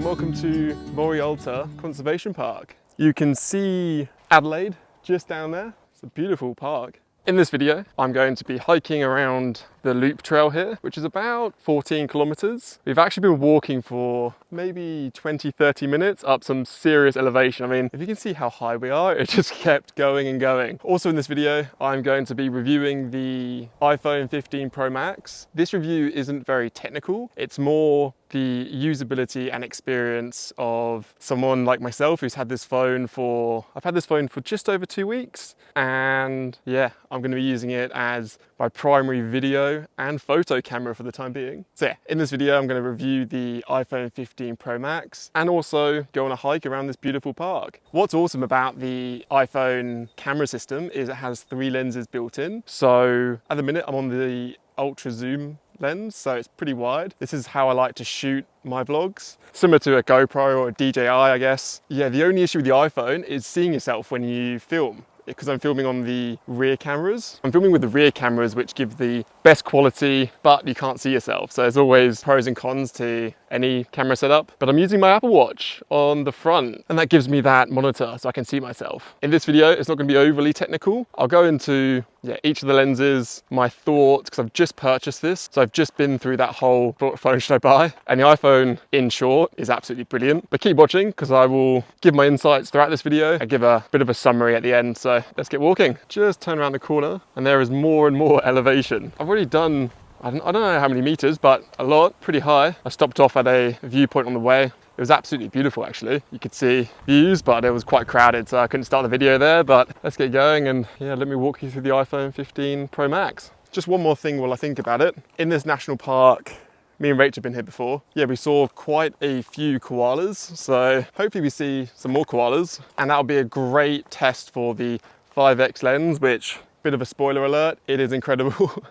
and welcome to Morialta Conservation Park. You can see Adelaide just down there. It's a beautiful park. In this video, I'm going to be hiking around the loop trail here, which is about 14 kilometers. We've actually been walking for maybe 20-30 minutes up some serious elevation. I mean, if you can see how high we are, it just kept going and going. Also in this video, I'm going to be reviewing the iPhone 15 Pro Max. This review isn't very technical. It's more the usability and experience of someone like myself who's had this phone for, I've had this phone for just over 2 weeks. And yeah, I'm going to be using it as my primary video and photo camera for the time being. So yeah, in this video, I'm going to review the iPhone 15 Pro Max and also go on a hike around this beautiful park. What's awesome about the iPhone camera system is it has 3 lenses built in. So at the minute, I'm on the ultra zoom lens, so it's pretty wide. This is how I like to shoot my vlogs, similar to a GoPro or a DJI, I guess. Yeah, the only issue with the iPhone is seeing yourself when you film, because I'm filming on the rear cameras. I'm filming with the rear cameras, which give the best quality, but you can't see yourself. So there's always pros and cons to any camera setup. But I'm using my Apple Watch on the front, and that gives me that monitor so I can see myself. In this video, it's not going to be overly technical. I'll go into each of the lenses, my thoughts, because I've just purchased this. So I've just been through that whole, what phone should I buy? And the iPhone, in short, is absolutely brilliant. But keep watching, because I will give my insights throughout this video. I give a bit of a summary at the end. So let's get walking. Just turn around the corner, and there is more and more elevation. I've already done, I don't know how many meters, but a lot, pretty high. I stopped off at a viewpoint on the way. It was absolutely beautiful, actually. You could see views, but it was quite crowded, so I couldn't start the video there. But let's get going, and yeah, let me walk you through the iPhone 15 Pro Max. Just one more thing while I think about it. In this national park, me and Rach have been here before. Yeah, we saw quite a few koalas, so hopefully we see some more koalas, and that'll be a great test for the 5X lens, which, bit of a spoiler alert, it is incredible.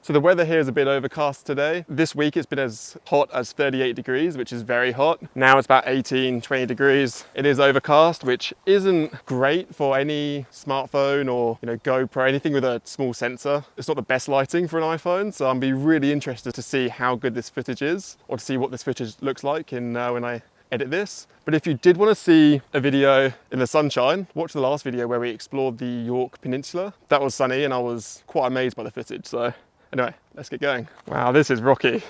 So the weather here is a bit overcast today. This week it's been as hot as 38 degrees, which is very hot. Now it's about 18, 20 degrees. It is overcast, which isn't great for any smartphone or GoPro, anything with a small sensor. It's not the best lighting for an iPhone, so I'll be really interested to see how good this footage is, or to see what this footage looks like when I edit this. But if you did want to see a video in the sunshine, watch the last video where we explored the York Peninsula. That was sunny and I was quite amazed by the footage. So anyway, let's get going. Wow, this is rocky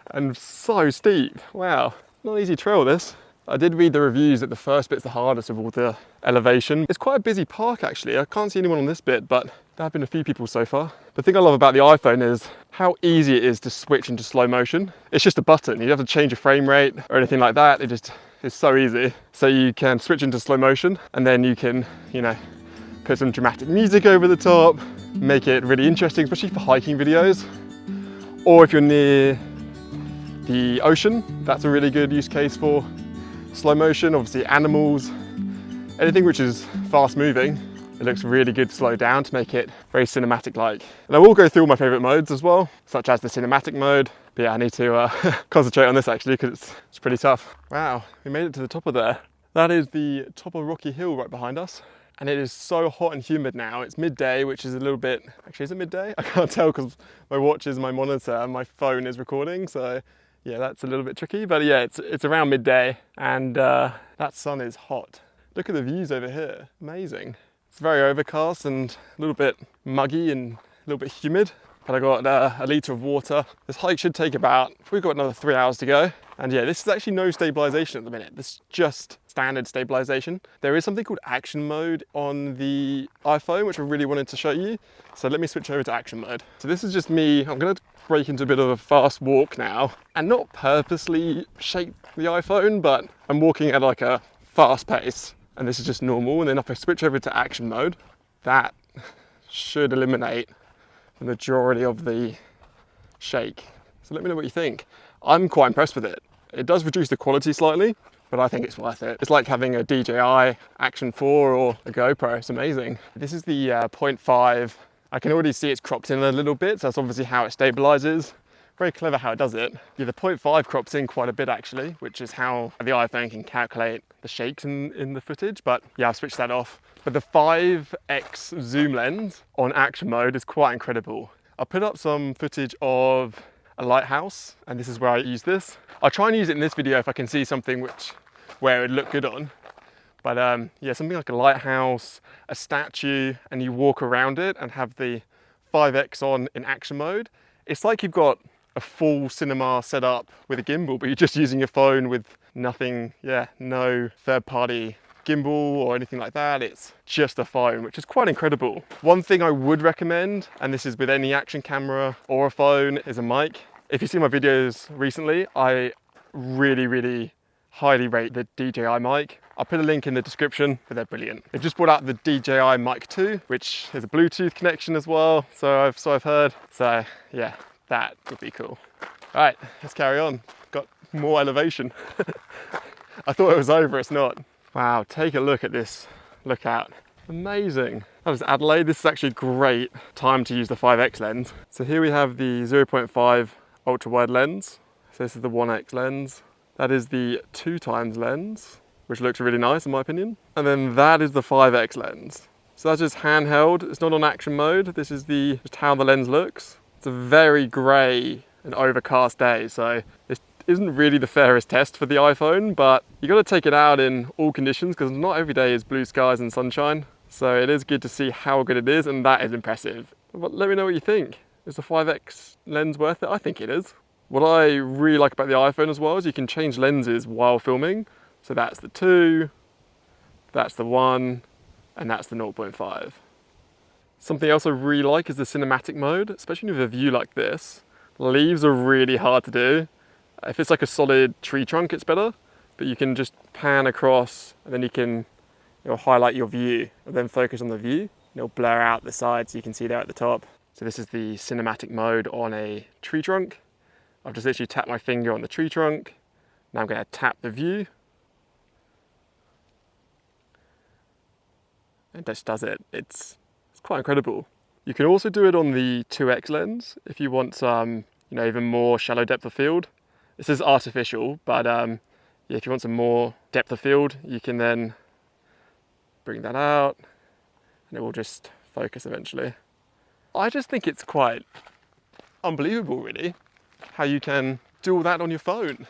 and so steep. Wow, not an easy trail this. I did read the reviews that the first bit's the hardest of all the elevation. It's quite a busy park actually. I can't see anyone on this bit, but there have been a few people so far. The thing I love about the iPhone is how easy it is to switch into slow motion. It's just a button. You don't have to change your frame rate or anything like that. It just is so easy. So you can switch into slow motion, and then you can, put some dramatic music over the top, make it really interesting, especially for hiking videos. Or if you're near the ocean, that's a really good use case for slow motion. Obviously animals, anything which is fast moving, it looks really good slowed down to make it very cinematic like. And I will go through all my favorite modes as well, such as the cinematic mode. But yeah, I need to concentrate on this actually, because it's pretty tough. Wow, we made it to the top of there. That is the top of Rocky Hill right behind us. And it is so hot and humid now. It's midday, which is a little bit, actually is it midday? I can't tell because my watch is my monitor and my phone is recording. So yeah, that's a little bit tricky, but yeah, it's around midday, and that sun is hot. Look at the views over here, amazing. It's very overcast and a little bit muggy and a little bit humid, but I got a litre of water. This hike should take we've got another 3 hours to go. And yeah, this is actually no stabilization at the minute. This is just standard stabilization. There is something called action mode on the iPhone, which I really wanted to show you. So let me switch over to action mode. So this is just me. I'm gonna break into a bit of a fast walk now, and not purposely shake the iPhone, but I'm walking at like a fast pace, and this is just normal. And then if I switch over to action mode, that should eliminate the majority of the shake. So let me know what you think. I'm quite impressed with it. It does reduce the quality slightly, but I think it's worth it. It's like having a DJI Action 4 or a GoPro. It's amazing. This is the 0.5. I can already see it's cropped in a little bit, so that's obviously how it stabilizes. Very clever how it does it. Yeah, the 0.5 crops in quite a bit actually, which is how the iPhone can calculate the shakes in the footage. But yeah, I've switched that off. But the 5X zoom lens on action mode is quite incredible. I'll put up some footage of a lighthouse, and this is where I use this. I'll try and use it in this video if I can see something where it would look good on. But yeah, something like a lighthouse, a statue, and you walk around it and have the 5X on in action mode. It's like you've got a full cinema set up with a gimbal, but you're just using your phone with nothing, yeah, no third-party gimbal or anything like that. It's just a phone, which is quite incredible. One thing I would recommend, and this is with any action camera or a phone, is a mic. If you see my videos recently, I really highly rate the DJI mic. I'll put a link in the description, but they're brilliant. They've just brought out the DJI Mic 2, which has a Bluetooth connection as well, so I've heard. So yeah, that would be cool. All right, let's carry on. Got more elevation. I thought it was over, it's not. Wow, take a look at this lookout. Amazing. That was Adelaide. This is actually a great time to use the 5X lens. So here we have the 0.5 ultra wide lens. So this is the 1X lens. That is the 2x lens, which looks really nice in my opinion. And then that is the 5X lens. So that's just handheld. It's not on action mode. This is just how the lens looks. It's a very grey and overcast day, so this isn't really the fairest test for the iPhone, but you got to take it out in all conditions because not every day is blue skies and sunshine. So it is good to see how good it is, and that is impressive. But let me know what you think. Is the 5X lens worth it? I think it is. What I really like about the iPhone as well is you can change lenses while filming. So that's the 2, that's the 1, and that's the 0.5. Something else I really like is the cinematic mode, especially with a view like this. Leaves are really hard to do. If it's like a solid tree trunk, it's better, but you can just pan across and then you can highlight your view and then focus on the view. And it'll blur out the sides you can see there at the top. So this is the cinematic mode on a tree trunk. I've just literally tapped my finger on the tree trunk. Now I'm going to tap the view. It just does it. It's quite incredible. You can also do it on the 2X lens if you want some, even more shallow depth of field. This is artificial, but yeah, if you want some more depth of field, you can then bring that out and it will just focus eventually. I just think it's quite unbelievable, really, how you can do all that on your phone.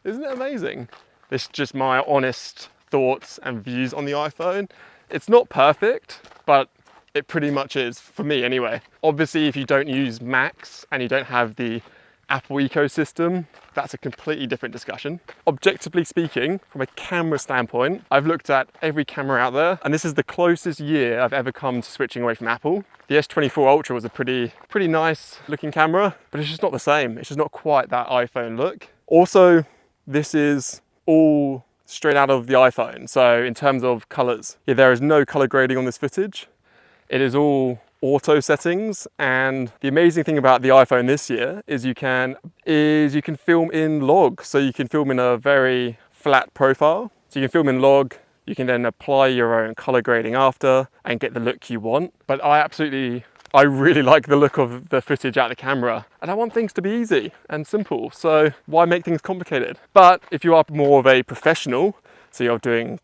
Isn't it amazing? This is just my honest thoughts and views on the iPhone. It's not perfect, but it pretty much is, for me anyway. Obviously, if you don't use Macs and you don't have the Apple ecosystem, that's a completely different discussion. Objectively speaking, from a camera standpoint, I've looked at every camera out there, and this is the closest year I've ever come to switching away from Apple. The S24 Ultra was a pretty nice looking camera, but it's just not the same. It's just not quite that iPhone look. Also, this is all straight out of the iPhone. So in terms of colors, yeah, there is no color grading on this footage. It is all auto settings, and the amazing thing about the iPhone this year is you can film in log. So you can film in a very flat profile. So you can film in log, you can then apply your own color grading after and get the look you want. But I really like the look of the footage out of the camera, and I want things to be easy and simple, so why make things complicated? But if you are more of a professional, so you're doing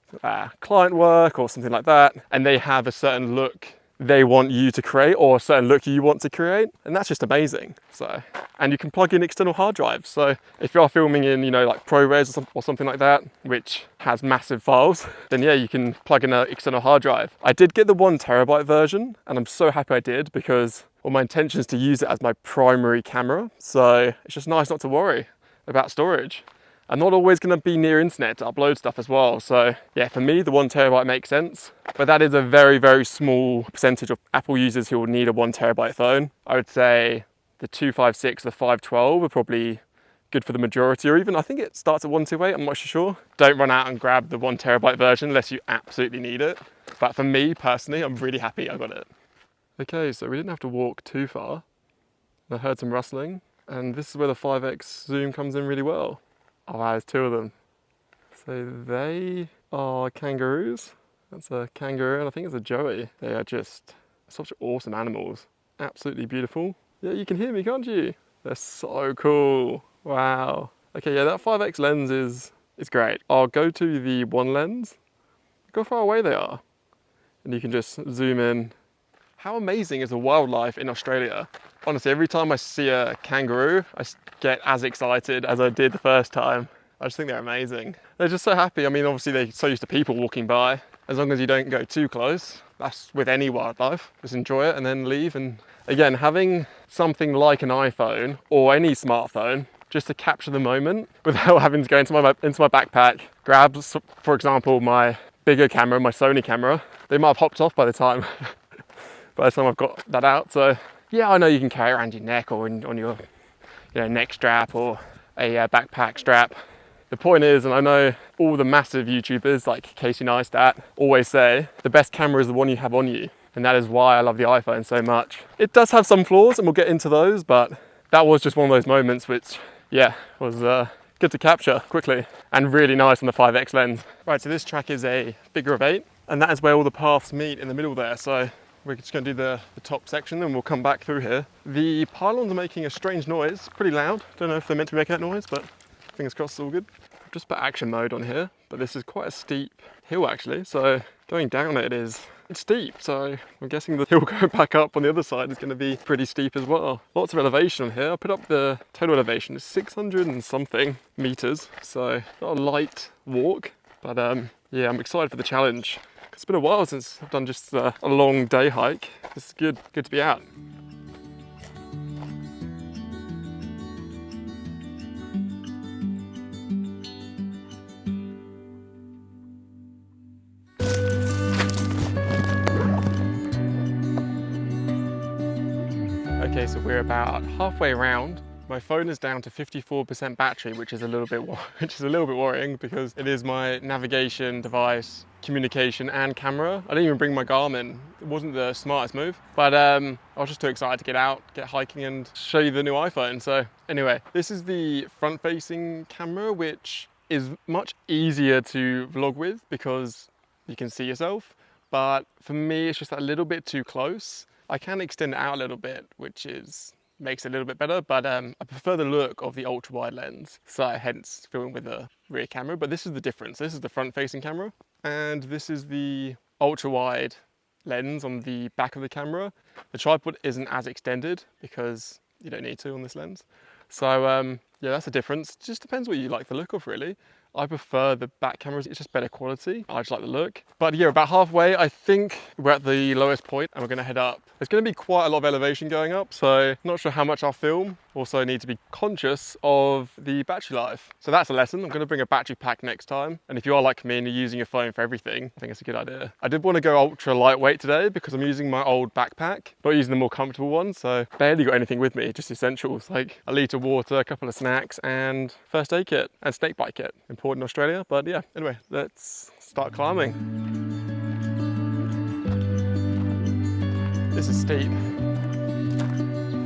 client work or something like that, and they have a certain look they want you to create or a certain look you want to create, and that's just amazing. So, and you can plug in external hard drives. So if you are filming in, like ProRes or something like that, which has massive files, then yeah, you can plug in an external hard drive. I did get the 1 terabyte version, and I'm so happy I did because my intention is to use it as my primary camera. So it's just nice not to worry about storage. I'm not always going to be near internet to upload stuff as well. So yeah, for me, the 1 terabyte makes sense, but that is a very small percentage of Apple users who will need a 1 terabyte phone. I would say the 256, the 512 are probably good for the majority, or even I think it starts at 128, I'm not sure. Don't run out and grab the 1 terabyte version unless you absolutely need it. But for me personally, I'm really happy I got it. Okay, so we didn't have to walk too far. I heard some rustling, and this is where the 5X zoom comes in really well. Oh wow, there's 2 of them. So they are kangaroos. That's a kangaroo, and I think it's a joey. They are just such awesome animals. Absolutely beautiful. Yeah, you can hear me, can't you? They're so cool. Wow. Okay, yeah, that 5X lens is great. I'll go to the 1 lens. Look how far away they are. And you can just zoom in how amazing is the wildlife in Australia? Honestly, every time I see a kangaroo, I get as excited as I did the first time. I just think they're amazing. They're just so happy. I mean, obviously they're so used to people walking by. As long as you don't go too close, that's with any wildlife. Just enjoy it and then leave. And again, having something like an iPhone or any smartphone just to capture the moment without having to go into my backpack, grab, for example, my bigger camera, my Sony camera. They might have hopped off by the time I've got that out. So yeah, I know you can carry it around your neck or on your neck strap or a backpack strap. The point is, and I know all the massive YouTubers like Casey Neistat always say, the best camera is the one you have on you. And that is why I love the iPhone so much. It does have some flaws and we'll get into those, but that was just one of those moments which, yeah, was good to capture quickly and really nice on the 5x lens. Right, so this track is a figure of 8 and that is where all the paths meet in the middle there. So we're just going to do the top section and we'll come back through here. The pylons are making a strange noise, pretty loud. Don't know if they're meant to be making that noise, but fingers crossed it's all good. I've just put action mode on here, but this is quite a steep hill actually. So going down it's steep. So I'm guessing the hill going back up on the other side is going to be pretty steep as well. Lots of elevation on here. I put up the total elevation, it's 600 and something meters. So not a light walk, but yeah, I'm excited for the challenge. It's been a while since I've done just a long day hike. It's good to be out. Okay, so we're about halfway around. My phone is down to 54% battery, which is a little bit worrying because it is my navigation device, communication and camera. I didn't even bring my Garmin. It wasn't the smartest move, but I was just too excited to get out, get hiking and show you the new iPhone. So anyway, this is the front-facing camera, which is much easier to vlog with because you can see yourself. But for me, it's just a little bit too close. I can extend it out a little bit, which makes it a little bit better, but I prefer the look of the ultra wide lens, so hence filming with a rear camera. But this is the difference. This is the front facing camera and this is the ultra wide lens on the back of the camera. The tripod isn't as extended because you don't need to on this lens. So yeah, that's the difference. It just depends what you like the look of really. I prefer the back cameras, it's just better quality. I just like the look. But yeah, about halfway, I think we're at the lowest point and we're gonna head up. There's gonna be quite a lot of elevation going up, so not sure how much I'll film. Also need to be conscious of the battery life. So that's a lesson. I'm gonna bring a battery pack next time. And if you are like me and you're using your phone for everything, I think it's a good idea. I did wanna go ultra lightweight today because I'm using my old backpack, not using the more comfortable one. So barely got anything with me, just essentials like a litre of water, a couple of snacks and first aid kit and snake bite kit. Important in Australia, but yeah, anyway, let's start climbing. This is steep.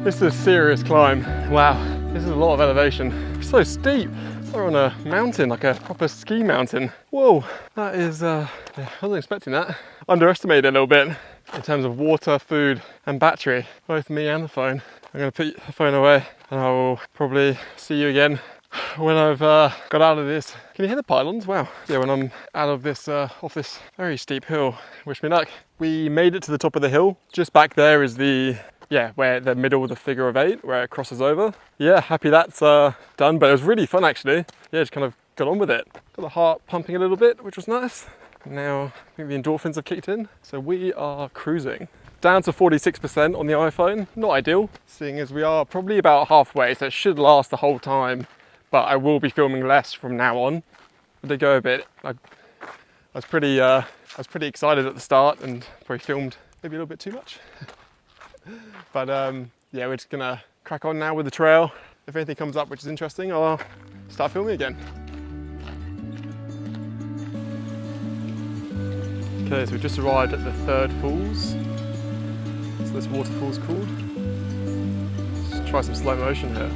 This is a serious climb. Wow, this is a lot of elevation. It's so steep. We're on a mountain, like a proper ski mountain. Whoa, that is, yeah, I wasn't expecting that. Underestimated a little bit in terms of water, food and battery, both me and the phone. I'm gonna put the phone away and I will probably see you again when I've got out of this. Can you hear the pylons? Wow. Yeah, when I'm out of this, off this very steep hill. Wish me luck. We made it to the top of the hill. Just back there is where the middle of the figure of 8, where it crosses over. Yeah, happy that's done, but it was really fun actually. Yeah, just kind of got on with it. Got the heart pumping a little bit, which was nice. Now, I think the endorphins have kicked in. So we are cruising. Down to 46% on the iPhone. Not ideal, seeing as we are probably about halfway, so it should last the whole time. But I will be filming less from now on. I did go a bit. I was pretty excited at the start and probably filmed maybe a little bit too much. But yeah, we're just gonna crack on now with the trail. If anything comes up which is interesting, I'll start filming again. Okay, so we just arrived at the third falls. So this waterfall's called. Let's try some slow motion here.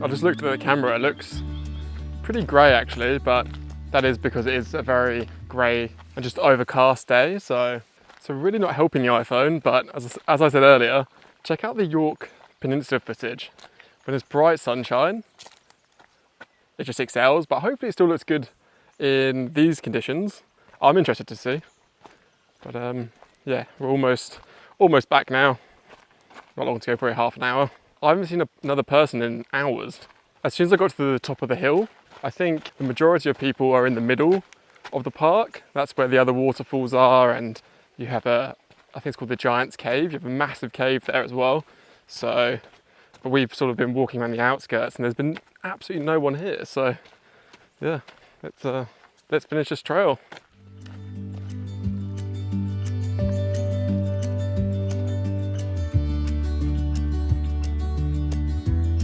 I just looked at the camera, it looks pretty grey actually, but that is because it is a very grey and just overcast day, so really not helping the iPhone. But as I said earlier, check out the York Peninsula footage. When it's bright sunshine, it just excels, but hopefully it still looks good in these conditions, I'm interested to see. But yeah, we're almost back now. Not long to go, probably half an hour. I haven't seen another person in hours. As soon as I got to the top of the hill, I think the majority of people are in the middle of the park. That's where the other waterfalls are, and you have I think it's called the Giant's Cave. You have a massive cave there as well. So, but we've sort of been walking around the outskirts and there's been absolutely no one here. So yeah, let's finish this trail.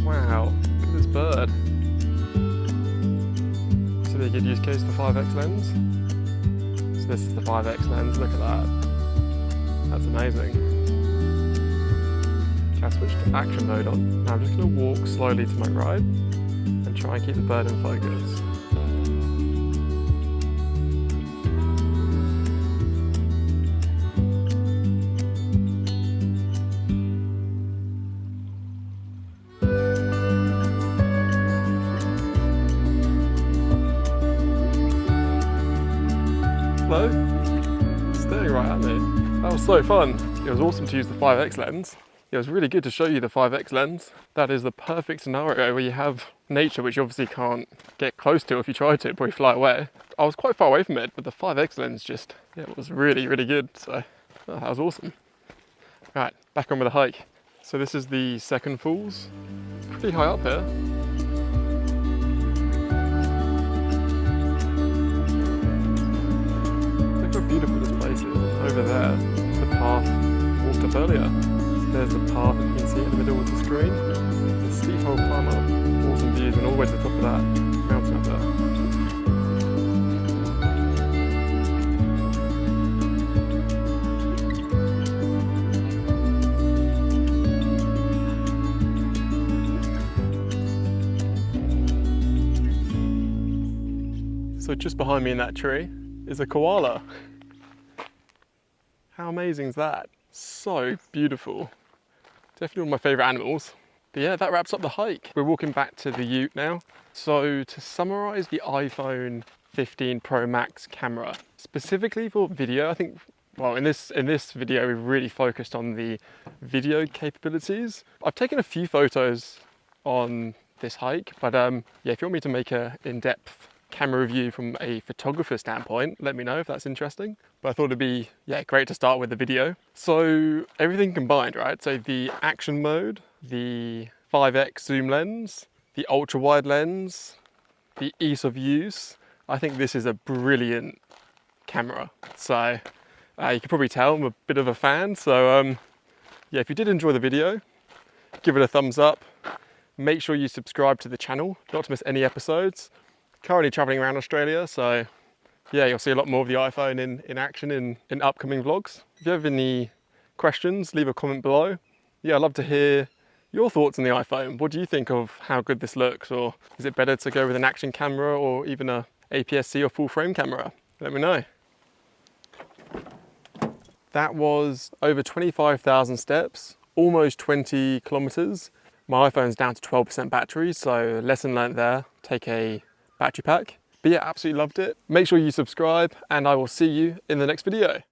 Wow, look at this bird. So they could use case the 5x lens. So this is the 5x lens, look at that. That's amazing. Okay, I'll switch to action mode on. Now I'm just going to walk slowly to my right and try and keep the bird in focus. Hello? Staring right at me. That was so fun. It was awesome to use the 5x lens. It was really good to show you the 5x lens. That is the perfect scenario where you have nature, which you obviously can't get close to. If you try to, probably fly away. I was quite far away from it, but the 5x lens just, yeah, it was really, really good. So that was awesome. Right, back on with the hike. So this is the second falls. Pretty high up here. Look how beautiful this place is. Over there, the path we walked up earlier. So there's the path that you can see in the middle of the screen. There's a steep old climb up. Awesome views and all the way to the top of that mountain up there. So just behind me in that tree is a koala. How amazing is that? So beautiful. Definitely one of my favourite animals. But yeah, that wraps up the hike. We're walking back to the ute now. So to summarise the iPhone 15 Pro Max camera, specifically for video, I think, well, in this video, we've really focused on the video capabilities. I've taken a few photos on this hike, but yeah, if you want me to make an in-depth camera review from a photographer standpoint, let me know if that's interesting. But I thought it'd be, yeah, great to start with the video. So everything combined, right? So the action mode, the 5x zoom lens, the ultra wide lens, the ease of use. I think this is a brilliant camera. So you can probably tell I'm a bit of a fan. So yeah, if you did enjoy the video, give it a thumbs up. Make sure you subscribe to the channel, not to miss any episodes. Currently traveling around Australia, so yeah, you'll see a lot more of the iPhone in action in upcoming vlogs. If you have any questions, leave a comment below. Yeah, I'd love to hear your thoughts on the iPhone. What do you think of how good this looks? Or is it better to go with an action camera or even a APS-C or full frame camera? Let me know. That was over 25,000 steps, almost 20 kilometers. My iPhone's down to 12% battery, so lesson learned there. Take a battery pack. But yeah, absolutely loved it. Make sure you subscribe and I will see you in the next video.